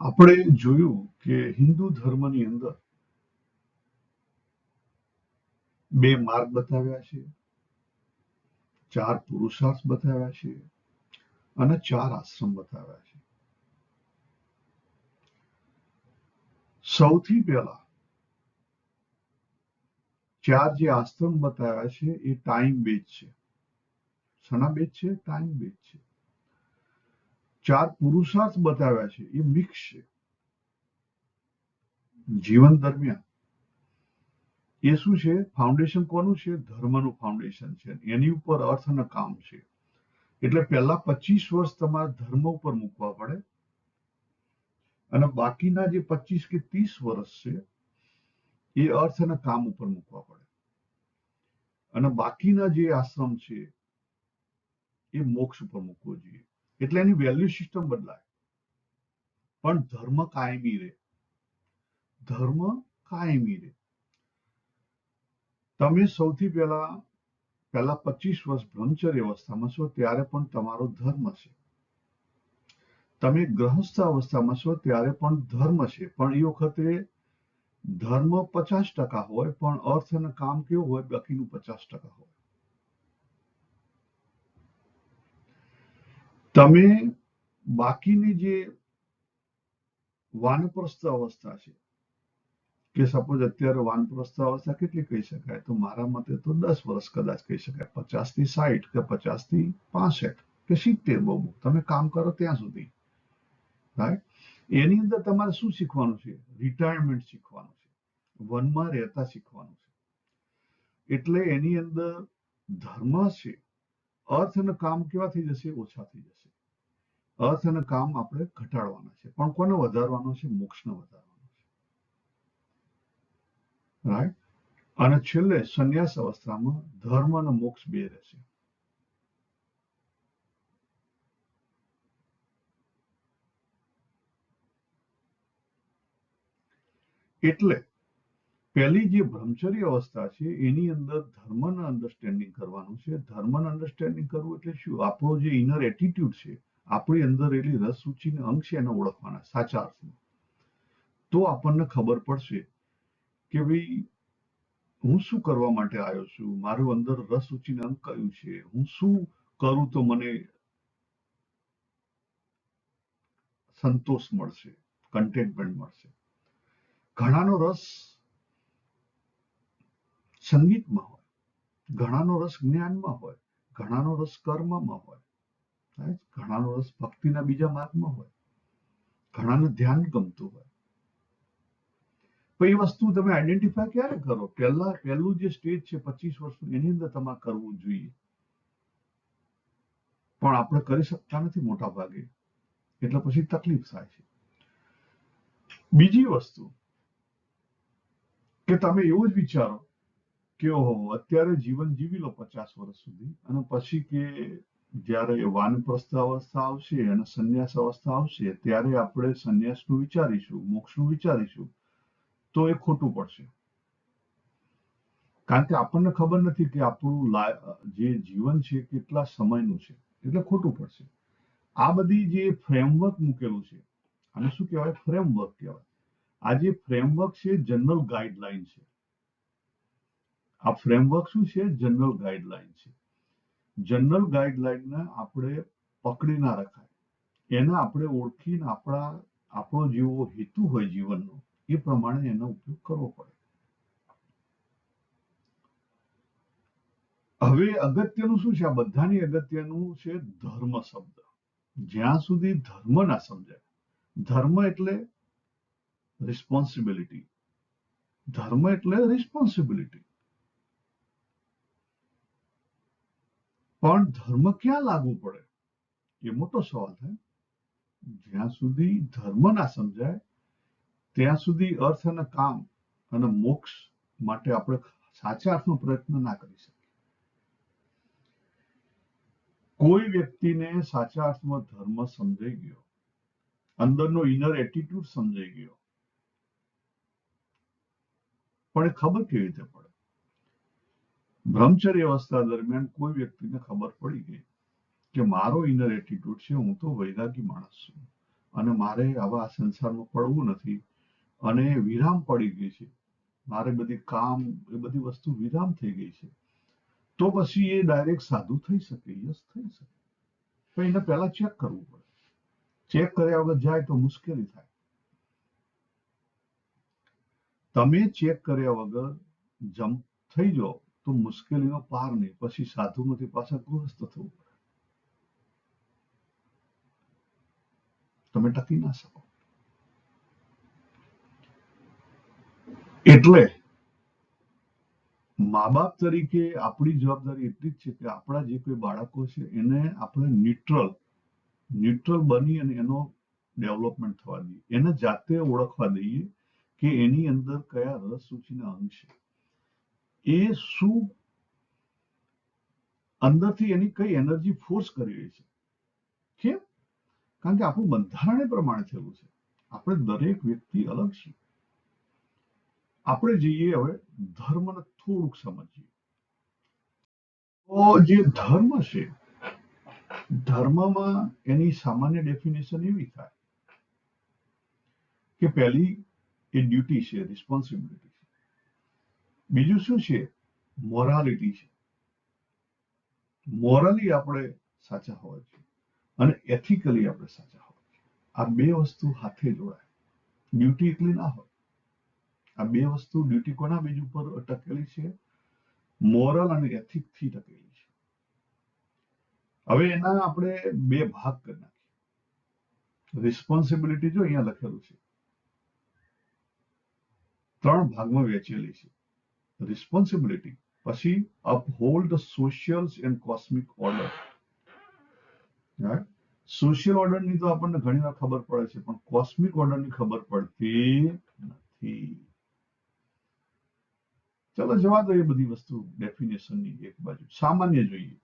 આપણે જોયું કે હિન્દુ ધર્મની અંદર બે માર્ગ બતાવ્યા છે, ચાર પુરુષાર્થ બતાવ્યા છે અને ચાર આશ્રમ બતાવ્યા છે. સૌથી પહેલા ચાર જે આશ્રમ બતાવ્યા છે એ ટાઈમ બેઝ છે. શના બેઝ છે? ટાઈમ બેઝ છે. ચાર પુરુષાર્થ બતાવ્યા છે એ મિક્સ છે. જીવન દરમિયાન એ શું છે? ફાઉન્ડેશન કોનું છે? ધર્મનું ફાઉન્ડેશન છે. એની ઉપર અર્થ અને કામ છે. એટલે પહેલા 25 વર્ષ તમારે ધર્મ ઉપર મૂકવા પડે અને બાકીના જે 25 કે 30 વર્ષ છે એ અર્થ અને કામ ઉપર મૂકવા પડે અને બાકીના જે આશ્રમ છે એ મોક્ષ ઉપર મૂકવો જોઈએ. એટલે એની વેલ્યુ સિસ્ટમ બદલાય પણ ધર્મ કાયમી રહે. ધર્મ કાયમી રહે. તમે સૌથી પહેલા 25 વર્ષ બ્રહ્મચર્ય અવસ્થામાં છો ત્યારે પણ તમારો ધર્મ છે. તમે ગ્રહસ્થ અવસ્થામાં છો ત્યારે પણ ધર્મ છે, પણ એ વખતે ધર્મ 50% હોય પણ અર્થ અને કામ કેવું હોય? બાકીનું 50% હોય. તમે બાકીની જે વાનપ્રસ્થ અવસ્થા છે કે સપોઝ અત્યારે વાનપ્રસ્થ અવસ્થા કેટલી કહી શકાય? તો મારા મતે તો 10 વર્ષ કદાચ કહી શકાય. 50 થી 60 કે 50 થી 65 કે 70 બહુ તમે કામ કરો ત્યાં સુધી, રાઈટ? એની અંદર તમારે શું શીખવાનું છે? રિટાયરમેન્ટ શીખવાનું છે. વનમાં રહેતા શીખવાનું છે. એટલે એની અંદર ધર્મ છે. અર્થ અને કામ કેવા થઈ જશે? ઓછા થઈ જશે. અર્થ અને કામ આપણે ઘટાડવાના છે, પણ કોને વધારવાનો છે? મોક્ષને વધારવાનો છે, રાઈટ? અને છેલ્લે સંન્યાસ અવસ્થામાં ધર્મ અને મોક્ષ બે રહેશે. એટલે પહેલી જે બ્રહ્મચર્ય અવસ્થા છે એની અંદર ધર્મને અન્ડરસ્ટેન્ડિંગ કરવાનું છે. ધર્મને અન્ડરસ્ટેન્ડિંગ કરવું એટલે શું? આપણો જે ઇનર એટીટ્યુડ છે, આપણી અંદર રહેલી રસ રુચિને અંગ છે એને ઓળખવાના સાચા અર્થમાં. તો આપણને ખબર પડશે કે ભાઈ હું શું કરવા માટે આવ્યો છું, મારું અંદર રસ રુચિને અંગ કયું છે, હું શું કરું તો મને સંતોષ મળશે, કન્ટેન્ટમેન્ટ મળશે. ઘણાનો રસ સંગીતમાં હોય, ઘણાનો રસ જ્ઞાનમાં હોય, ઘણાનો રસ કર્મમાં હોય, ઘણાનો રસ ભક્તિના બીજા માર્ગમાં હોય, ઘણાને ધ્યાન ગમતું હોય. પણ એ વસ્તુ તમે આઈડેન્ટિફાય ક્યારે કરો? પહેલું જે સ્ટેજ છે 25 વર્ષનું, એની અંદર તમારે કરવું જોઈએ. પણ આપણે કરી શકતા નથી મોટા ભાગે, એટલે પછી તકલીફ થાય છે. બીજી વસ્તુ કે તમે એવું જ વિચારો કે ઓહો અત્યારે જીવન જીવી લો 50 વર્ષ સુધી અને પછી કે જ્યારે વાનપ્રસ્થ અવસ્થા આવશે અને સંન્યાસ અવસ્થા આવશે ત્યારે આપણે સંન્યાસનું વિચારીશું, મોક્ષનું વિચારીશું, તો એ ખોટું પડશે. કારણ કે આપણને ખબર નથી કે આપણું જે જીવન છે કેટલા સમયનું છે, એટલે ખોટું પડશે. આ બધી જે ફ્રેમવર્ક મૂકેલું છે, આને શું કહેવાય? ફ્રેમવર્ક કહેવાય. આ જે ફ્રેમવર્ક છે જનરલ ગાઈડલાઈન છે. આ ફ્રેમવર્ક શું છે? જનરલ ગાઈડલાઈન છે. જનરલ ગાઈડલાઈનને આપણે પકડી ના રખાય. એને આપણે ઓળખીને આપણો જેવો હેતુ હોય જીવનનો એ પ્રમાણે એનો ઉપયોગ કરવો પડે. હવે અગત્યનું શું છે? આ બધાની અગત્યનું છે ધર્મ શબ્દ. જ્યાં સુધી ધર્મ ના સમજાય, ધર્મ એટલે રિસ્પોન્સિબિલિટી. ધર્મ એટલે રિસ્પોન્સિબિલિટી. પણ ધર્મ ક્યાં લાગુ પડે? એ મોટો સવાલ થાય. જ્યાં સુધી ધર્મ ના સમજાય ત્યાં સુધી અર્થ અને કામ અને મોક્ષ માટે આપણે સાચા અર્થનો પ્રયત્ન ના કરી શકીએ. કોઈ વ્યક્તિને સાચા અર્થમાં ધર્મ સમજાઈ ગયો, અંદરનો ઇનર એટીટ્યુડ સમજાઈ ગયો, પણ એ ખબર કેવી રીતે પડે? બ્રહ્મચર્ય અવસ્થા દરમિયાન કોઈ વ્યક્તિને ખબર પડી ગઈ કે મારો ઇનર એટીટ્યુડ છે, હું તો વૈરાગી માણસ છું, અને મારે આવા સંસારમાં પડવું નથી અને વિરામ પડી ગઈ છે, મારે બધી કામ એ બધી વસ્તુ વિરામ થઈ ગઈ છે, તો પછી એ ડાયરેક્ટ સાધુ થઈ શકે? યસ, થઈ શકે. પણ એને પહેલા ચેક કરવું પડે. ચેક કર્યા વગર જાય તો મુશ્કેલી થાય. તમે ચેક કર્યા વગર જમ્પ થઈ જાઓ તો મુશ્કેલીનો પાર નહીં, પછી સાધુમાંથી પાછા ગૃહસ્થ થવું પડે. તમે ટકી ના શકો. એટલે મા બાપ તરીકે આપણી જવાબદારી એટલી જ છે કે આપણા જે કોઈ બાળકો છે એને આપણે ન્યુટ્રલ બની અને એનો ડેવલપમેન્ટ થવા દઈએ, એને જાતે ઓળખવા દઈએ કે એની અંદર કયા રસ રુચિના અંગ છે, એ શું અંદરથી એની કઈ એનર્જી ફોર્સ કરી રહી છે. કેમ? કારણ કે આપણું બંધારણ એ પ્રમાણે થયેલું છે. આપણે દરેક વ્યક્તિ અલગ છીએ. આપણે જઈએ હવે ધર્મને થોડુંક સમજીએ. તો જે ધર્મ છે, ધર્મમાં એની સામાન્ય ડેફિનેશન એવી થાય કે પહેલી એ ડ્યુટી છે, રિસ્પોન્સિબિલિટી છે. બીજું શું છે? મોરાલિટી છે. મોરલી આપણે સાચા હોવા જોઈએ અને એથિકલી આપણે સાચા હોવા જોઈએ. આ બે વસ્તુ હાથે જોડાય. ડ્યુટી એકલી ના હોય. આ બે વસ્તુ, ડ્યુટી કોના બીજ ઉપર ટકેલી છે? મોરલ અને એથિક થી ટકેલી છે. હવે એના આપણે બે ભાગ કરી નાખીએ. રિસ્પોન્સિબિલિટી જો અહીંયા લખેલું છે, 3 ભાગમાં વહેંચેલી છે. રિસ્પોન્સિબિલિટી, પછી uphold social and cosmic order. Social ઓર્ડરની તો આપણને ઘણી વાર ખબર પડે છે, પણ કોસ્મિક ઓર્ડરની ખબર પડતી નથી. ચલો જવા દો એ બધી વસ્તુ ડેફિનેશનની એક બાજુ. સામાન્ય જોઈએ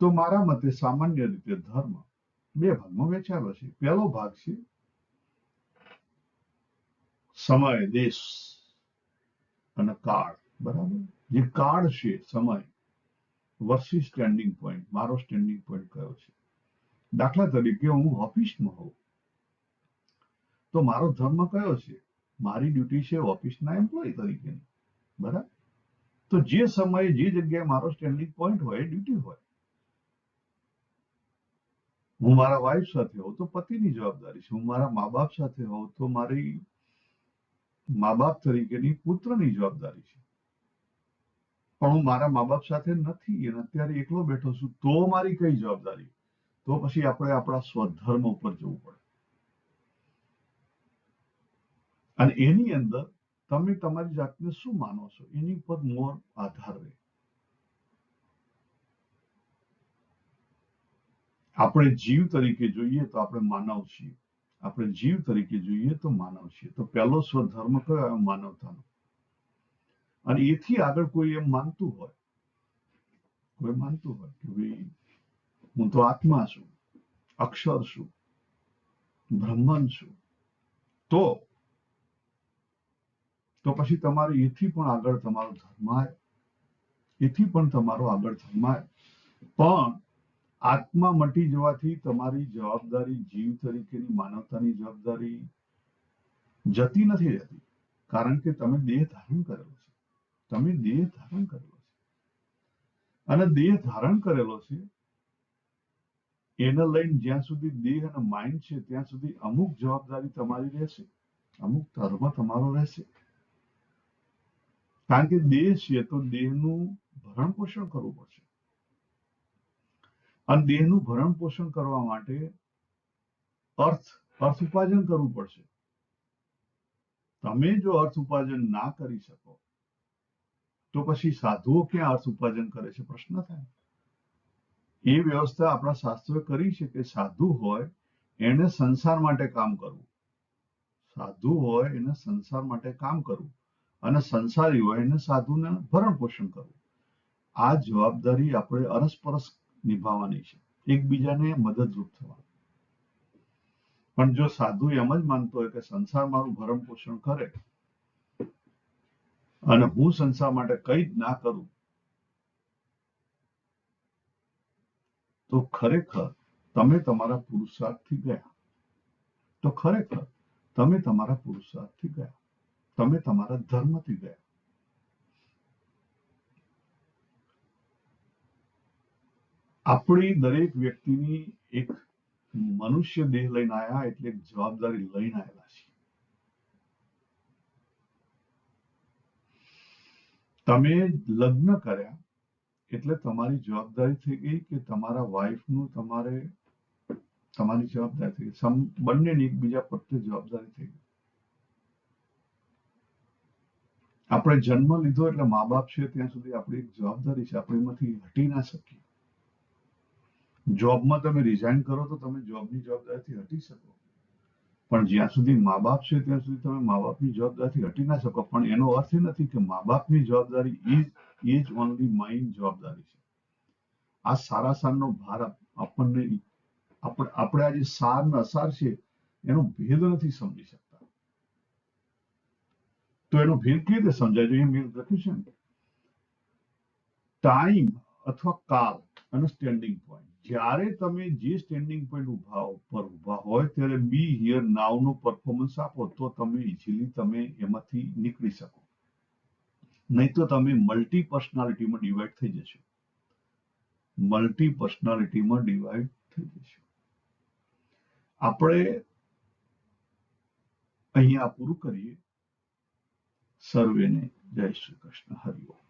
તો મારા મતે સામાન્ય રીતે ધર્મ 2 ભાગમાં વહેંચાયેલો છે. પહેલો ભાગ છે સમય, દેશ અને કાળ. બરાબર? જે કાળ છે, સમય વર્સિસ સ્ટેન્ડિંગ પોઈન્ટ. મારો સ્ટેન્ડિંગ પોઈન્ટ કયો છે? દાખલા તરીકે હું ઓફિસમાં હોઉં તો મારો ધર્મ કયો છે? મારી ડ્યુટી છે ઓફિસના એમ્પ્લોય તરીકેની. બરાબર? તો જે સમયે જે જગ્યાએ મારો સ્ટેન્ડિંગ પોઈન્ટ હોય, ડ્યુટી હોય. હું મારા વાઈફ સાથે હોઉં તો પતિની જવાબદારી છે. હું મારા મા બાપ સાથે હોઉં તો મારી મા બાપ તરીકેની પુત્રની જવાબદારી છે. પણ હું મારા મા બાપ સાથે નથી અને અત્યારે એકલો બેઠો છું, તો મારી કઈ જવાબદારી? તો પછી આપણે આપણા સ્વધર્મ ઉપર જવું પડે. અને એની અંદર તમે તમારી જાતને શું માનો છો એની ઉપર મોર આધાર રહે. આપણે જીવ તરીકે જોઈએ તો આપણે માનવ છીએ. આપણે જીવ તરીકે જોઈએ તો માનવ છીએ. તો પહેલો સ્વધર્મ કયો? માનવતાનો. અને એથી આગળ કોઈ એમ માનતું હોય કે ભાઈ હું તો આત્મા છું, અક્ષર છું, બ્રહ્મન છું, તો પછી તમારે એથી પણ આગળ તમારો ધર્મ આવે. એથી પણ તમારો આગળ ધર્મ આવે. પણ આત્મા મટી જવાથી તમારી જવાબદારી, જીવ તરીકેની માનવતાની જવાબદારી જતી નથી રહેતી. કારણ કે તમે દેહ ધારણ કરેલો છે. તમે દેહ ધારણ કરેલો છે. અને દેહ ધારણ કરેલો છે એને લઈને જ્યાં સુધી દેહ અને માઇન્ડ છે ત્યાં સુધી અમુક જવાબદારી તમારી રહેશે, અમુક ધર્મ તમારો રહેશે. કારણ કે દેહ છે તો દેહનું ભરણ પોષણ કરવું પડશે. અને દેહનું ભરણ પોષણ કરવા માટે અર્થ ઉપાર્જન કરવું પડશે. તમે જો અર્થ ઉપાર્જન ના કરી શકો તો પછી સાધુઓ ક્યાં અર્થ ઉપાર્જન કરે છે? પ્રશ્ન થાય. એ વ્યવસ્થા આપણા શાસ્ત્રોએ કરી છે કે સાધુ હોય એને સંસાર માટે કામ કરવું. સાધુ હોય એને સંસાર માટે કામ કરવું અને સંસારી હોય એને સાધુને ભરણ પોષણ કરવું. આ જવાબદારી આપણે અરસપરસ નિભાવવાની છે, એકબીજાને મદદરૂપ થવા. પણ જો સાધુ એમ જ માનતો હોય કે સંસાર મારું ભરણ પોષણ કરે અને હું સંસાર માટે કંઈ જ ના કરું, તો ખરેખર તમે તમારા પુરુષાર્થથી ગયા. તો ખરેખર તમે તમારા પુરુષાર્થથી ગયા, તમે તમારા ધર્મથી ગયા. આપણી દરેક વ્યક્તિની એક મનુષ્ય દેહ લઈને આવ્યા એટલે એક જવાબદારી લઈને આવેલા છે. તમે લગ્ન કર્યા એટલે તમારી જવાબદારી થઈ ગઈ કે તમારા વાઈફનું તમારી જવાબદારી થઈ ગઈ. બંનેની એકબીજા પ્રત્યે જવાબદારી થઈ ગઈ. આપણે જન્મ લીધો એટલે મા બાપ છે ત્યાં સુધી આપણી એક જવાબદારી છે, આપણે એમાંથી હટી ના શકીએ. જોબમાં તમે રિઝાઇન કરો તો તમે જોબની જવાબદારીથી હટી શકો, પણ જ્યાં સુધી મા બાપ છે ત્યાં સુધી તમે મા બાપની જવાબદારીથી હટી ના શકો. પણ એનો અર્થ એ નથી કે મા બાપની જવાબદારી ઇઝ ઓનલી માઇન જવાબદારી છે. આ સારા સારનો ભાર આપણને આપણે આ જે સાર ને અસાર છે એનો ભેદ નથી સમજી શકતા. તો એનો ભેદ કેવી રીતે સમજાય છે? એ મેં લખ્યું છે ને, ટાઈમ અથવા કાળ અને સ્ટેન્ડિંગ પોઈન્ટ. જ્યારે તમે જે સ્ટેન્ડિંગ પોઈન્ટ પર ઉભા હોય ત્યારે બી હિયર નાવ નું પરફોર્મન્સ આપો તો તમે ઇઝીલી તમે એમાંથી નીકળી શકો. નહીં તો તમે મલ્ટી પર્સનાલિટીમાં ડિવાઈડ થઈ જશો. આપણે અહીંયા પૂરું કરીએ. સર્વેને જય શ્રી કૃષ્ણ. હરિ ઓમ.